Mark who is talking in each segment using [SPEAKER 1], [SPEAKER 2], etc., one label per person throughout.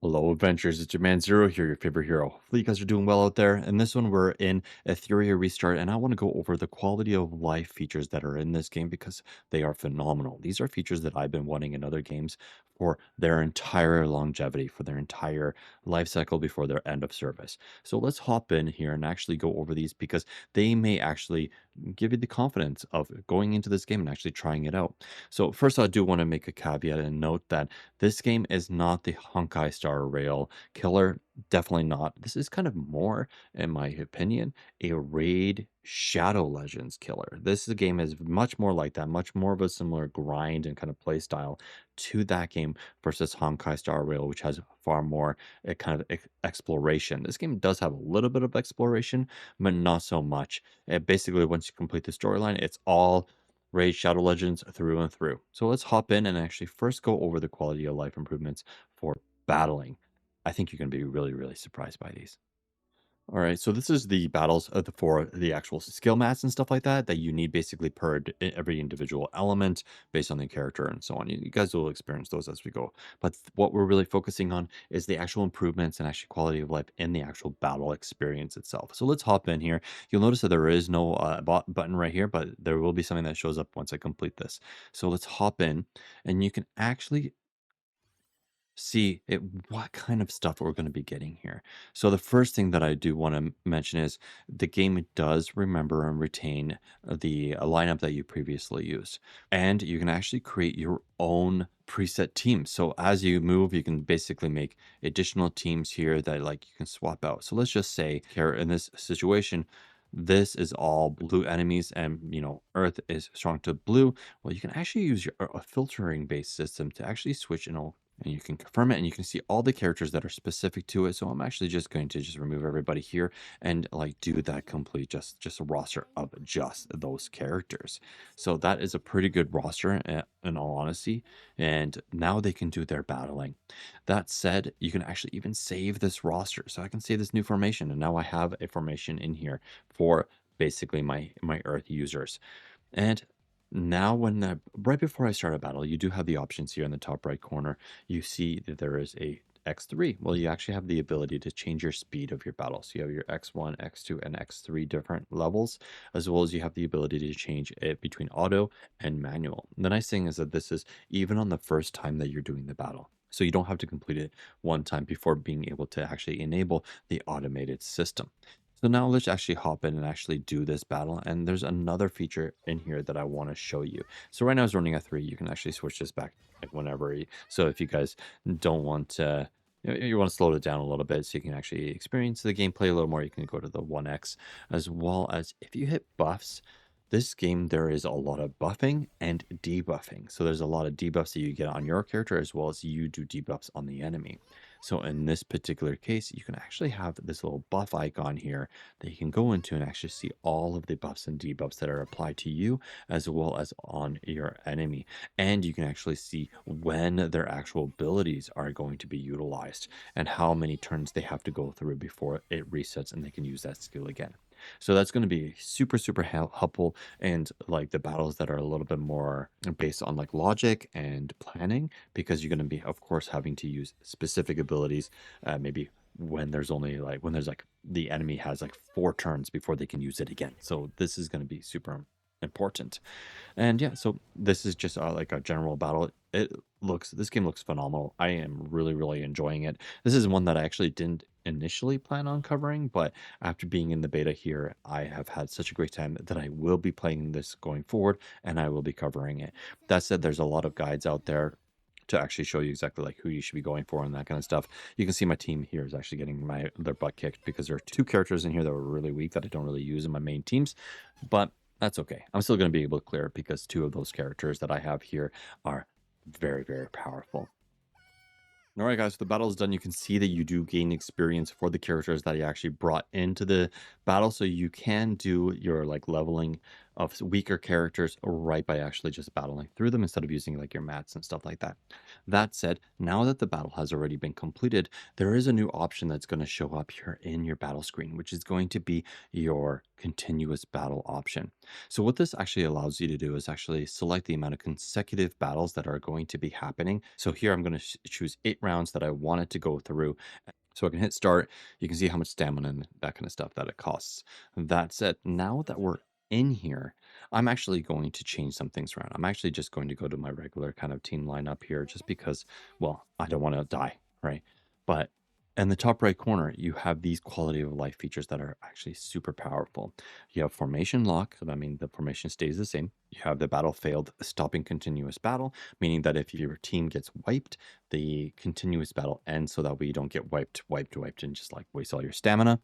[SPEAKER 1] Hello, adventures. It's your man Zero here, your favorite hero. Hopefully, you guys are doing well out there. In this one, we're in Etheria Restart, and I want to go over the quality of life features that are in this game because they are phenomenal. These are features that I've been wanting in other games for their entire longevity, for their entire life cycle before their end of service. So let's hop in here and actually go over these because they may actually give you the confidence of going into this game and actually trying it out. So first, I do want to make a caveat and note that this game is not the Honkai Star Rail killer. Definitely not. This is kind of more, in my opinion, a Raid Shadow Legends killer. This game is much more like that, much more of a similar grind and kind of play style to that game versus Honkai Star Rail, which has far more kind of exploration. This game does have a little bit of exploration, but not so much. Basically, once you complete the storyline, it's all Raid Shadow Legends through and through. So let's hop in and actually first go over the quality of life improvements for battling. I think you're going to be really, really surprised by these. All right, so this is the battles of for the actual skill mats and stuff like that that you need basically per every individual element based on the character and so on. You guys will experience those as we go. But what we're really focusing on is the actual improvements and actually quality of life in the actual battle experience itself. So let's hop in here. You'll notice that there is no button right here, but there will be something that shows up once I complete this. So let's hop in, and you can actually see it what kind of stuff we're going to be getting here. So the first thing that I do want to mention is the game does remember and retain the lineup that you previously used, and you can actually create your own preset teams. So as you move, you can basically make additional teams here that like you can swap out. So let's just say here in this situation, this is all blue enemies and earth is strong to blue. Well, you can actually use your a filtering based system to actually switch and you can confirm it and you can see all the characters that are specific to it. So I'm actually just going to just remove everybody here and like do that complete just a roster of just those characters. So that is a pretty good roster in all honesty, and now they can do their battling. That said, you can actually even save this roster. So I can save this new formation, and now I have a formation in here for basically my earth users. And now right before I start a battle, you do have the options here in the top right corner. You see that there is a X3. Well, you actually have the ability to change your speed of your battle. So you have your X1, X2, and X3 different levels, as well as you have the ability to change it between auto and manual. The nice thing is that this is even on the first time that you're doing the battle. So you don't have to complete it one time before being able to actually enable the automated system. So now let's actually hop in and actually do this battle. And there's another feature in here that I want to show you. So right now it's running at 3. You can actually switch this back like whenever. So if you guys don't want to, you want to slow it down a little bit so you can actually experience the gameplay a little more, you can go to the 1x, as well as if you hit buffs. This game, there is a lot of buffing and debuffing. So there's a lot of debuffs that you get on your character as well as you do debuffs on the enemy. So in this particular case, you can actually have this little buff icon here that you can go into and actually see all of the buffs and debuffs that are applied to you as well as on your enemy. And you can actually see when their actual abilities are going to be utilized and how many turns they have to go through before it resets and they can use that skill again. So that's going to be super, super helpful. And like the battles that are a little bit more based on like logic and planning, because you're going to be, of course, having to use specific abilities, maybe when there's like the enemy has like 4 turns before they can use it again. So this is going to be super important. And yeah, so this is just like a general battle. This game looks phenomenal. I am really, really enjoying it. This is one that I actually didn't initially plan on covering, but after being in the beta here, I have had such a great time that I will be playing this going forward and I will be covering it. That said, there's a lot of guides out there to actually show you exactly like who you should be going for and that kind of stuff. You can see my team here is actually getting their butt kicked because there are 2 characters in here that were really weak that I don't really use in my main teams, but that's okay. I'm still going to be able to clear it because 2 of those characters that I have here are very, very powerful. All right, guys, so the battle is done. You can see that you do gain experience for the characters that you actually brought into the battle. So you can do your like leveling of weaker characters right by actually just battling through them instead of using like your mats and stuff like that. That said, now that the battle has already been completed, there is a new option that's going to show up here in your battle screen, which is going to be your continuous battle option. So what this actually allows you to do is actually select the amount of consecutive battles that are going to be happening. So here I'm going to choose 8 rounds that I wanted to go through. So I can hit start. You can see how much stamina and that kind of stuff that it costs. That said, now that we're in here, I'm actually going to change some things around. I'm actually just going to go to my regular kind of team lineup here just because, well, I don't want to die, right? But in the top right corner, you have these quality of life features that are actually super powerful. You have formation lock, so that means the formation stays the same. You have the battle failed, stopping continuous battle, meaning that if your team gets wiped, the continuous battle ends so that way you don't get wiped, and just like waste all your stamina.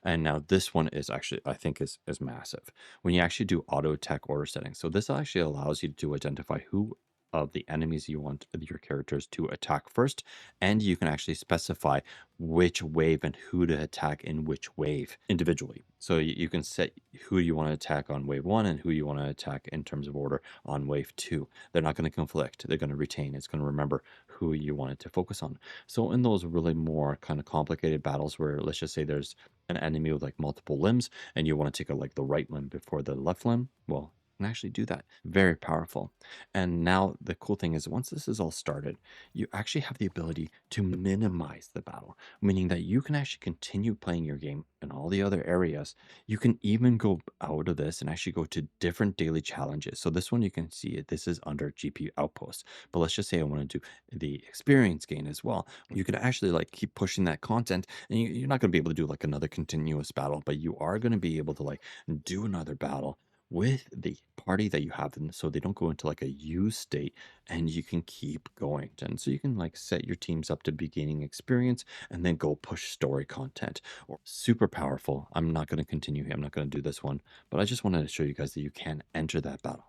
[SPEAKER 1] And now this one is actually, I think, is massive. When you actually do auto attack order settings, so this actually allows you to identify who of the enemies you want your characters to attack first, and you can actually specify which wave and who to attack in which wave individually. So you can set who you want to attack on wave one and who you want to attack in terms of order on wave two. They're not going to conflict. They're going to retain. It's going to remember who you wanted to focus on. So in those really more kind of complicated battles where let's just say there's an enemy with like multiple limbs and you want to take a, like the right limb before the left limb, well, you can actually do that. Very powerful. And now the cool thing is once this is all started, you actually have the ability to minimize the battle, meaning that you can actually continue playing your game in all the other areas. You can even go out of this and actually go to different daily challenges. So this one you can see it. This is under GPU outpost. But let's just say I want to do the experience gain as well. You could actually like keep pushing that content and you're not going to be able to do like another continuous battle, but you are going to be able to like do another battle with the party that you have and so they don't go into like a use state and you can keep going. And so you can like set your teams up to be gaining experience and then go push story content or super powerful. I'm not going to continue here. I'm not going to do this one, but I just wanted to show you guys that you can enter that battle.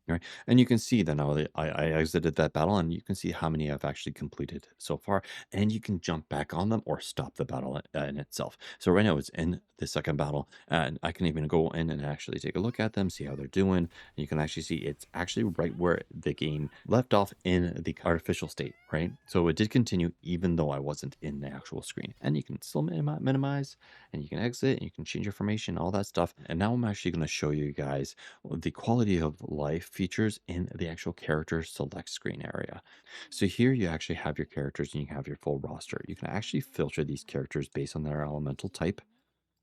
[SPEAKER 1] Right. And you can see that now that I exited that battle and you can see how many I've actually completed so far. And you can jump back on them or stop the battle in itself. So right now it's in the second battle and I can even go in and actually take a look at them, see how they're doing. And you can actually see it's actually right where the game left off in the artificial state, right? So it did continue even though I wasn't in the actual screen. And you can still minimize and you can exit and you can change your formation, all that stuff. And now I'm actually going to show you guys the quality of life features in the actual character select screen area. So here you actually have your characters and you have your full roster. You can actually filter these characters based on their elemental type.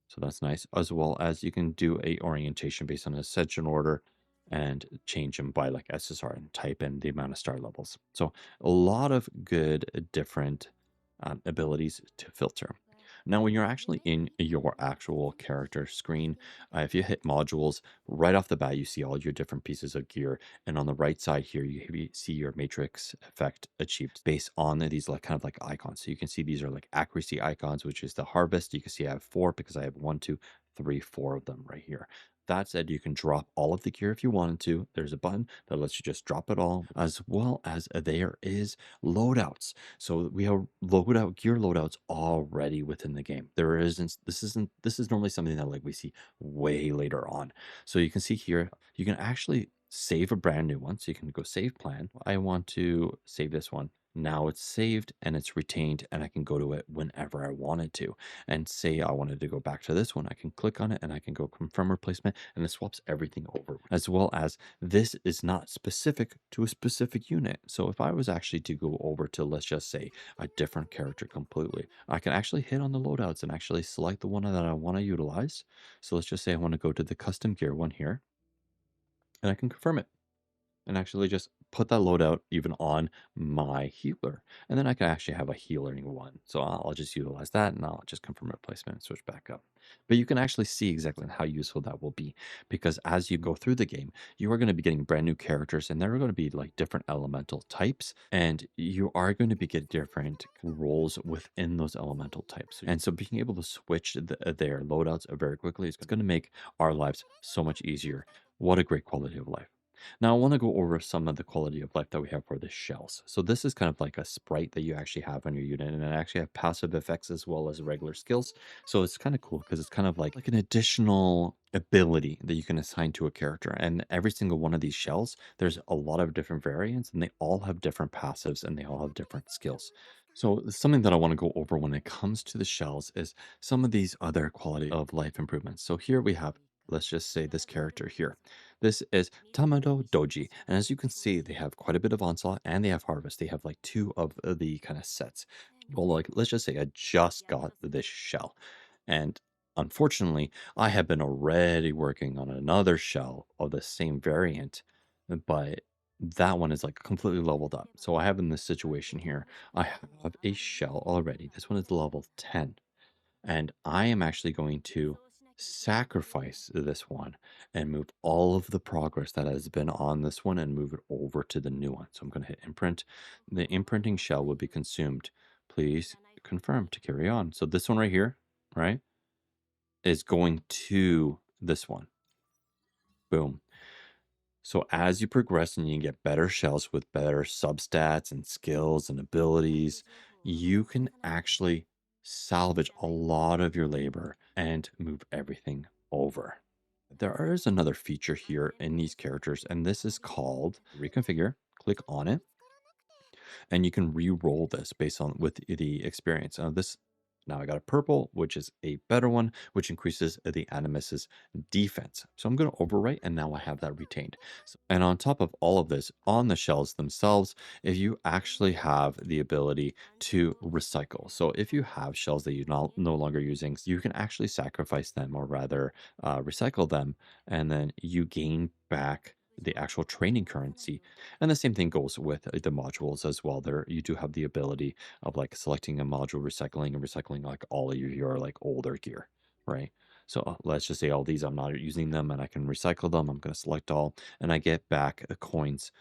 [SPEAKER 1] So that's nice, as well as you can do a orientation based on ascension order and change them by like SSR and type and the amount of star levels. So a lot of good different abilities to filter. Now, when you're actually in your actual character screen, if you hit modules, right off the bat, you see all your different pieces of gear. And on the right side here, you see your matrix effect achieved based on these like kind of like icons. So you can see these are like accuracy icons, which is the harvest. You can see I have 4 because I have 1, 2, 3, 4 of them right here. That said, you can drop all of the gear if you wanted to. There's a button that lets you just drop it all, as well as there is loadouts. So we have gear loadouts already within the game. This is normally something that like we see way later on. So you can see here, you can actually save a brand new one. So you can go save plan. I want to save this one. Now it's saved and it's retained and I can go to it whenever I wanted to. And say I wanted to go back to this one, I can click on it and I can go confirm replacement and it swaps everything over. As well as this is not specific to a specific unit. So if I was actually to go over to, let's just say, a different character completely, I can actually hit on the loadouts and actually select the one that I want to utilize. So let's just say I want to go to the custom gear one here and I can confirm it and actually just put that loadout even on my healer. And then I can actually have a healing one. So I'll just utilize that and I'll just confirm replacement and switch back up. But you can actually see exactly how useful that will be because as you go through the game, you are going to be getting brand new characters and there are going to be like different elemental types and you are going to be getting different roles within those elemental types. And so being able to switch their loadouts very quickly is going to make our lives so much easier. What a great quality of life. Now, I want to go over some of the quality of life that we have for the shells. So this is kind of like a sprite that you actually have on your unit, and it actually have passive effects as well as regular skills. So it's kind of cool because it's kind of like an additional ability that you can assign to a character. And every single one of these shells, there's a lot of different variants, and they all have different passives and they all have different skills. So something that I want to go over when it comes to the shells is some of these other quality of life improvements. So here we have, let's just say this character here. This is Tamado Doji. And as you can see, they have quite a bit of onslaught and they have harvest. They have like two of the kind of sets. Well, like, let's just say I just got this shell. And unfortunately, I have been already working on another shell of the same variant, but that one is like completely leveled up. So I have in this situation here, I have a shell already. This one is level 10. And I am actually going to sacrifice this one and move all of the progress that has been on this one and move it over to the new one. So I'm going to hit imprint. The imprinting shell will be consumed. Please confirm to carry on. So this one right here, right, is going to this one. Boom. So as you progress and you get better shells with better substats and skills and abilities, you can actually salvage a lot of your labor and move everything over. There is another feature here in these characters, and this is called reconfigure. Click on it and you can re-roll this based on with the experience. This now I got a purple, which is a better one, which increases the Animus's defense. So I'm going to overwrite, and now I have that retained. And on top of all of this, on the shells themselves, if you actually have the ability to recycle. So if you have shells that you're no longer using, you can actually sacrifice them, or rather recycle them, and then you gain back the actual training currency. And the same thing goes with the modules as well. There you do have the ability of like selecting a module, recycling, and recycling like all of your like older gear, right? So let's just say all these I'm not using them and I can recycle them. I'm going to select all and I get back coins.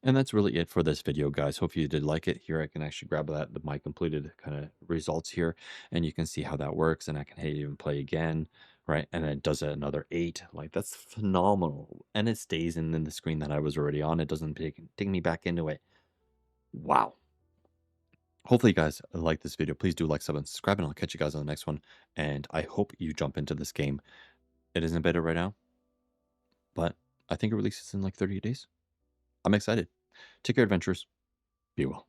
[SPEAKER 1] And that's really it for this video, guys. Hope you did like it. Here I can actually grab my completed kind of results here, and you can see how that works. And I can hit even play again, right? And then it does another 8. Like, that's phenomenal. And it stays in the screen that I was already on. It doesn't take me back into it. Wow. Hopefully you guys like this video. Please do like, sub, and subscribe, and I'll catch you guys on the next one. And I hope you jump into this game. It isn't beta right now, but I think it releases in like 30 days. I'm excited. Take care, adventurers. Be well.